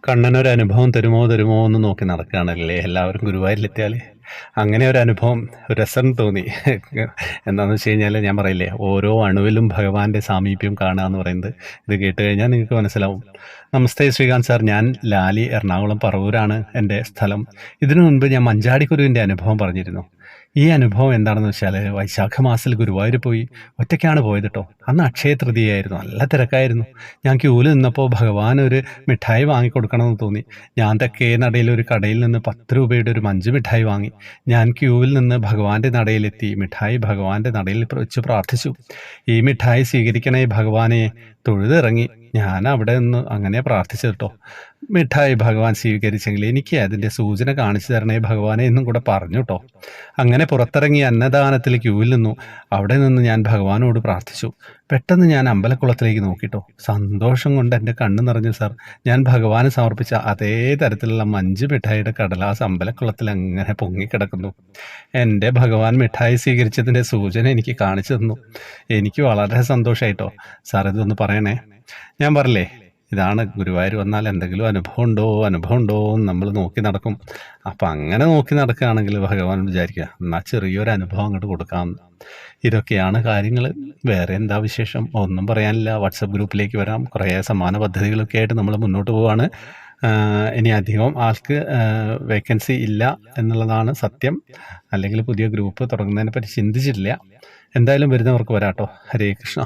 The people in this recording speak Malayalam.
കണ്ണനൊരനുഭവം തരുമോ തരുമോ എന്ന് നോക്കി നടക്കുകയാണല്ലേ എല്ലാവരും ഗുരുവായൂരിലെത്തിയാൽ. അങ്ങനെ ഒരു അനുഭവം ഒരു രസം തോന്നി. എന്താണെന്ന് വെച്ച് കഴിഞ്ഞാൽ ഞാൻ പറയില്ലേ, ഓരോ അണുവിലും ഭഗവാന്റെ സാമീപ്യം കാണുക എന്ന് പറയുന്നത്. ഇത് കേട്ട് കഴിഞ്ഞാൽ നിങ്ങൾക്ക് മനസ്സിലാവും. നമസ്തേ ശ്രീകാന്ത് സാർ, ഞാൻ ലാലി, എറണാകുളം പറവൂരാണ് എൻ്റെ സ്ഥലം. ഇതിനു മുൻപ് ഞാൻ മഞ്ചാടിക്കുരുവിൻ്റെ അനുഭവം പറഞ്ഞിരുന്നു. ഈ അനുഭവം എന്താണെന്ന് വെച്ചാൽ, വൈശാഖ മാസത്തിൽ ഗുരുവായൂർ പോയി. ഒറ്റയ്ക്കാണ് പോയത് കേട്ടോ. അന്ന് അക്ഷയ തൃതീയയായിരുന്നു, നല്ല തിരക്കായിരുന്നു. ഞാൻ ക്യൂവിൽ നിന്നപ്പോൾ ഭഗവാൻ ഒരു മിഠായി വാങ്ങിക്കൊടുക്കണമെന്ന് തോന്നി. ഞാൻ തെക്കേ നടയിൽ ഒരു കടയിൽ നിന്ന് 10 രൂപയുടെ ഒരു മഞ്ച് മിഠായി വാങ്ങി. ഞാൻ ക്യൂവിൽ നിന്ന് ഭഗവാന്റെ നടയിലെത്തി. മിഠായി ഭഗവാന്റെ നടയിൽ വെച്ച് പ്രാർത്ഥിച്ചു, ഈ മിഠായി സ്വീകരിക്കണേ ഭഗവാനെ. തൊഴുതിറങ്ങി. ഞാൻ അവിടെ നിന്ന് അങ്ങനെ പ്രാർത്ഥിച്ചത് കേട്ടോ. മിഠായി ഭഗവാൻ സ്വീകരിച്ചെങ്കിൽ എനിക്ക് അതിൻ്റെ സൂചന കാണിച്ചു തരണേ ഭഗവാനെ എന്നും കൂടെ പറഞ്ഞു കേട്ടോ. അങ്ങനെ പുറത്തിറങ്ങി അന്നദാനത്തിൽ ക്യൂവിൽ നിന്നു. അവിടെ നിന്ന് ഞാൻ ഭഗവാനോട് പ്രാർത്ഥിച്ചു. പെട്ടെന്ന് ഞാൻ അമ്പലക്കുളത്തിലേക്ക് നോക്കിട്ടോ. സന്തോഷം കൊണ്ട് എൻ്റെ കണ്ണ് നിറഞ്ഞു സാർ. ഞാൻ ഭഗവാന് സമർപ്പിച്ച അതേ തരത്തിലുള്ള മഞ്ച് മിഠായിയുടെ കടലാസ് അമ്പലക്കുളത്തിൽ അങ്ങനെ പൊങ്ങിക്കിടക്കുന്നു. എൻ്റെ ഭഗവാൻ മിഠായി സ്വീകരിച്ചതിൻ്റെ സൂചന എനിക്ക് കാണിച്ചു തന്നു. എനിക്ക് വളരെ സന്തോഷമായിട്ടോ. സാർ ഇതൊന്ന് പറയണേ. ഞാൻ പറഞ്ഞില്ലേ, ഇതാണ് ഗുരുവായൂർ വന്നാൽ എന്തെങ്കിലും അനുഭവം ഉണ്ടോ എന്ന് നമ്മൾ നോക്കി നടക്കും. അപ്പം അങ്ങനെ നോക്കി നടക്കുകയാണെങ്കിൽ ഭഗവാൻ വിചാരിക്കുക, എന്നാൽ ചെറിയൊരു അനുഭവം അങ്ങോട്ട് കൊടുക്കാം. ഇതൊക്കെയാണ് കാര്യങ്ങൾ. വേറെ എന്താ വിശേഷം? ഒന്നും പറയാനില്ല. വാട്സപ്പ് ഗ്രൂപ്പിലേക്ക് വരാം. കുറേ സമാന പദ്ധതികളൊക്കെ ആയിട്ട് നമ്മൾ മുന്നോട്ട് പോവാണ്. ഇനി അധികം ആൾക്ക് വേക്കൻസി ഇല്ല എന്നുള്ളതാണ് സത്യം. അല്ലെങ്കിൽ പുതിയ ഗ്രൂപ്പ് തുടങ്ങുന്നതിനെ പറ്റി ചിന്തിച്ചിട്ടില്ല. എന്തായാലും വരുന്നവർക്ക് വരാട്ടോ. ഹരേ കൃഷ്ണ.